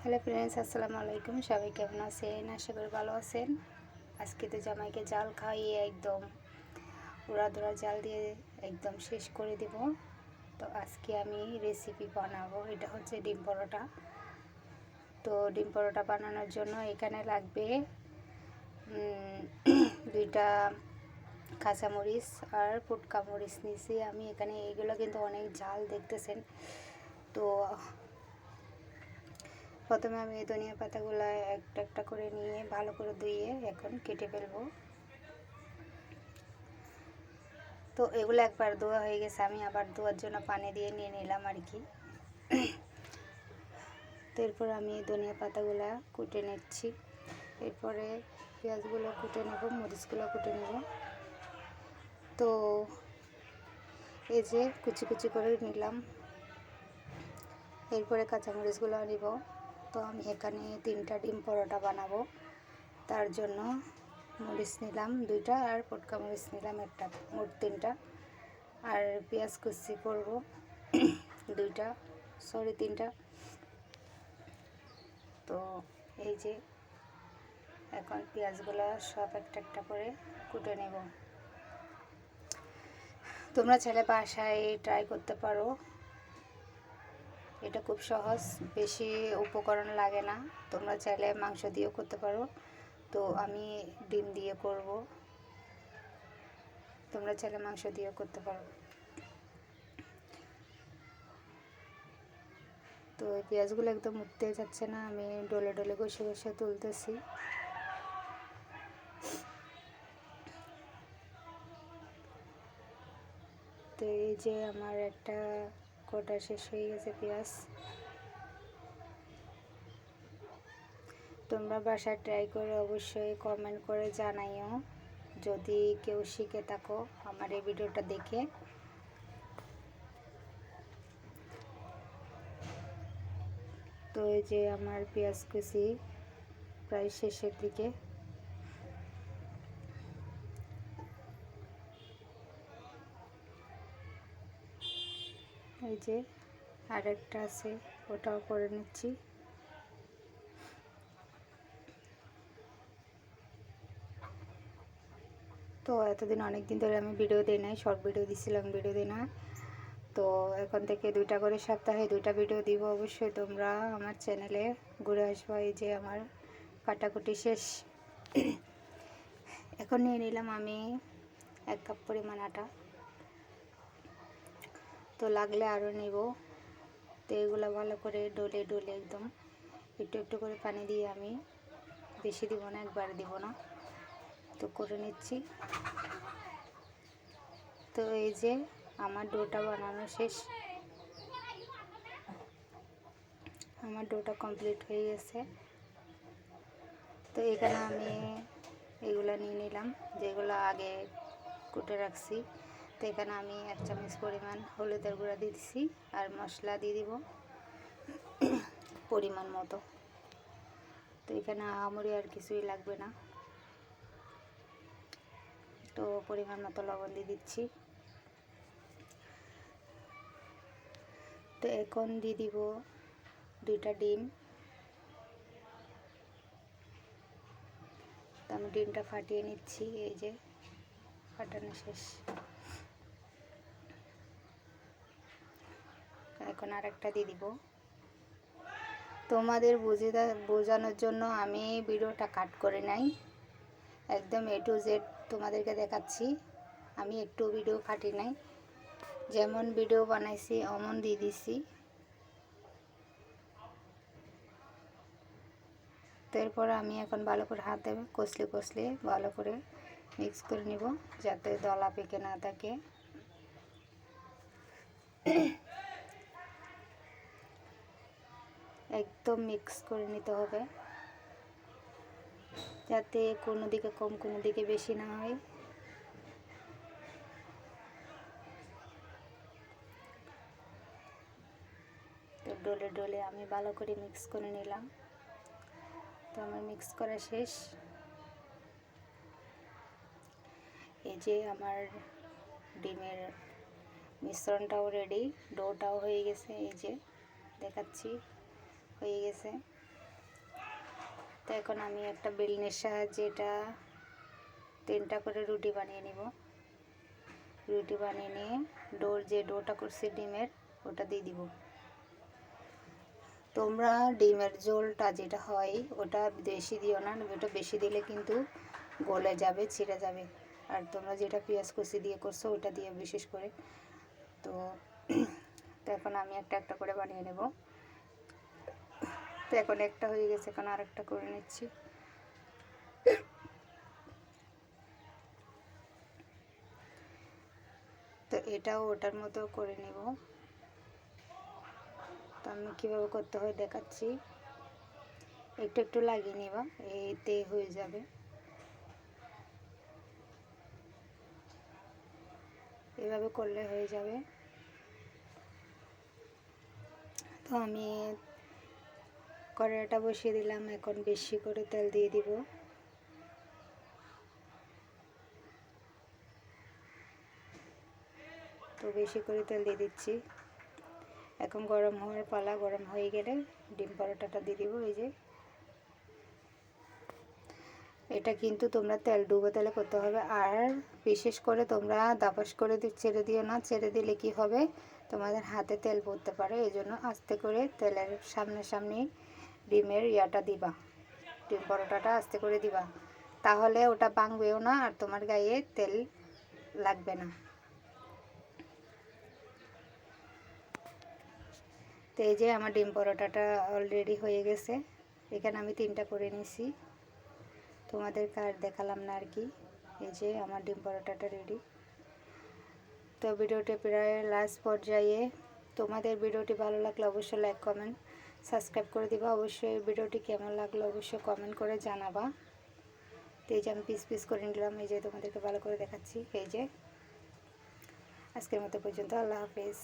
Hello friends, আসসালামু আলাইকুম। সবাই কেমন আছেন? আশা করি ভালো আছেন। আজকে তো জামাইকে জাল খাইয়ে একদম উড়াধুরা জাল দিয়ে একদম শেষ করে দিব। তো আজকে আমি রেসিপি বানাবো, এটা হচ্ছে ডিম পরোটা। তো ডিম পরোটা বানানোর জন্য এখানে লাগবে দুইটা কাঁচামরিচ আর ফুটকা মরিচ নিয়েছি আমি এখানে। এগুলো কিন্তু অনেক ঝাল দেখতেছেন। তো প্রথমে আমি ধনিয়া পাতাগুলো একটা একটা করে নিয়ে ভালো করে ধুয়ে এখন কেটে ফেলবো। তো এগুলো একবার ধোয়া হয়ে গেছে, আমি আবার ধোয়ার জন্য পানি দিয়ে নিয়ে নিলাম আর কি। তো এরপর আমি ধনিয়া পাতাগুলো কুটে নিচ্ছি, এরপরে পেঁয়াজগুলো কুটে নেব, মরিচগুলো কুটে নেব। তো এই যে কুচি কুচি করে নিলাম, এরপরে কাঁচামরিচগুলো নিব। তো আমি এখানে 3টা ডিম পরোটা বানাবো, তার জন্য মরিচ নিলাম 2টা আর পটকা মরিচ নিলাম একটা, মোট 3টা। আর পেঁয়াজ কুচি করব 3টা। তো এই যে এখন পেঁয়াজগুলো সব একটা একটা করে কুটে নেব। তোমরা চাইলে বাসায় ট্রাই করতে পারো, এটা খুব সহজ, বেশি উপকরণ লাগে না। তোমরা চাইলে মাংস দিয়েও করতে পারো, তো আমি ডিম দিয়ে করব। তোমরা চাইলে মাংস দিয়েও করতে পারো। তো এই পেঁয়াজগুলো একদম উঠতে যাচ্ছে না, আমি ডলে ডলে ঘষে ঘষে তুলতেছি। তো এই যে আমার একটা কোটা শেষ হয়ে গেছে পেঁয়াজ। তোমরা বাসায় ট্রাই করে অবশ্যই কমেন্ট করে জানাইও যদি কেউ শিখে থাকো আমার এই ভিডিওটা দেখে। তো এই যে আমার পেঁয়াজ কুচি প্রায় শেষের দিকে। এই যে আরেকটা আছে, ওটাও করে নিচ্ছি। তো এতদিন অনেক দিন ধরে আমি ভিডিও দিই নাই, শর্ট ভিডিও দিছিলাম, ভিডিও দিই না। তো এখন থেকে 2টা করে সপ্তাহে 2টা ভিডিও দিব। অবশ্যই তোমরা আমার চ্যানেলে ঘুরে আসবা। এই যে আমার কাটাকুটি শেষ। এখন নিয়ে নিলাম আমি 1 কাপ পরিমাণ আটা, তো লাগলে আরও নেব। তো এগুলো ভালো করে ডলে ডলে একদম একটু একটু করে পানি দিয়ে, আমি বেশি দিব না, একবার দিব না, তো করে নিচ্ছি। তো এই যে আমার ডোটা বানানো শেষ, আমার ডোটা কমপ্লিট হয়ে গেছে। তো এখানে আমি এগুলো নিয়ে নিলাম যেগুলো আগে কুটে রাখছি। তো এখানে আমি 1 চামচ পরিমাণ হলুদের গুঁড়া দিয়ে দিচ্ছি, আর মশলা দিয়ে দিব পরিমাণ মতো। তো এখানে আহামরি আর কিছুই লাগবে না, তো পরিমাণ মতো লবণ দিয়ে দিচ্ছি। তো এখন দিয়ে দিব 2টা ডিম। তো আমি ডিমটা ফাটিয়ে নিচ্ছি, এই যে ফাটানো শেষ। এখন আরেকটা দিয়ে দিব। তোমাদের বোঝানোর জন্য আমি ভিডিওটা কাট করে নাই, একদম A to Z তোমাদেরকে দেখাচ্ছি। আমি একটু ভিডিও কাটি নাই, যেমন ভিডিও বানাইছি অমন দিয়ে দিছি। তো এরপর আমি এখন ভালো করে হাতে কষলে কষলে ভালো করে মিক্স করে নিব, যাতে দলা পেকে না থাকে। একদম মিক্স করে নিতে হবে, যাতে কোনো দিকে কম কোনো দিকে বেশি না হয়। তো ডলে ডলে আমি ভালো করে মিক্স করে নিলাম। তো আমার মিক্স করা শেষ। এই যে আমার ডিমের মিশ্রণটাও রেডি, ডোটাও হয়ে গেছে, এই যে দেখাচ্ছি হয়ে গেছে। তো এখন আমি একটা বেলনের সাহায্যে এটা 3টা করে রুটি বানিয়ে নিব। রুটি বানিয়ে নিয়ে যে ডোটা করছি ডিমের ওটা দিয়ে দিব। তোমরা ডিমের ঝোলটা যেটা হয় ওটা বেশি দিও না, ওটা বেশি দিলে কিন্তু গলে যাবে, ছিঁড়ে যাবে। আর তোমরা যেটা পেঁয়াজ কুচি দিয়ে করছো ওটা দিয়ে বিশেষ করে। তো এখন আমি একটা একটা করে বানিয়ে নেব। তো এখন একটা হয়ে গেছে, এখন আরেকটা করে নিচ্ছি। তো এটাও ওটার মতো করে নেব। তো আমি কীভাবে করতে হয় দেখাচ্ছি। একটু একটু লাগিয়ে নেবা, এতে হয়ে যাবে। এভাবে করলে হয়ে যাবে। তো আমি কড়াইটা বসিয়ে দিলাম, এখন বেশি করে তেল দিয়ে দিব। তো বেশি করে তেল দিয়ে দিচ্ছি। এখন গরম হওয়ার পালা, গরম হয়ে গেলে ডিম পরোটাটা দিয়ে দিব। এই যে এটা কিন্তু তোমরা তেল ডুবো তেলে করতে হবে। আর বিশেষ করে তোমরা দাপাস করে ছেড়ে দিও না, ছেড়ে দিলে কি হবে তোমাদের হাতে তেল পড়তে পারে। এই জন্য আস্তে করে তেলের সামনাসামনি ডিমের ইয়াটা দিবা, ডিম পরোটাটা আস্তে করে দিবা, তাহলে ওটা ভাঙবেও না আর তোমার গায়ে তেল লাগবে না। তো এই যে আমার ডিম পরোটাটা অলরেডি হয়ে গেছে। এখানে আমি 3টা করে নিছি, তোমাদেরকে আর দেখালাম না আর কি। এই যে আমার ডিম পরোটাটা রেডি। তো ভিডিওটি প্রায় লাস্ট পর্যায়ে। তোমাদের ভিডিওটি ভালো লাগলে অবশ্যই লাইক কমেন্ট সাবস্ক্রাইব করে দিবা। অবশ্যই ভিডিওটি কেমন লাগলো অবশ্যই কমেন্ট করে জানাবা। তো এই যে আমি পিস পিস করে নিলাম, এই যে তোমাদেরকে ভালো করে দেখাচ্ছি। এই যে আজকের মতো পর্যন্ত, আল্লাহ হাফেজ।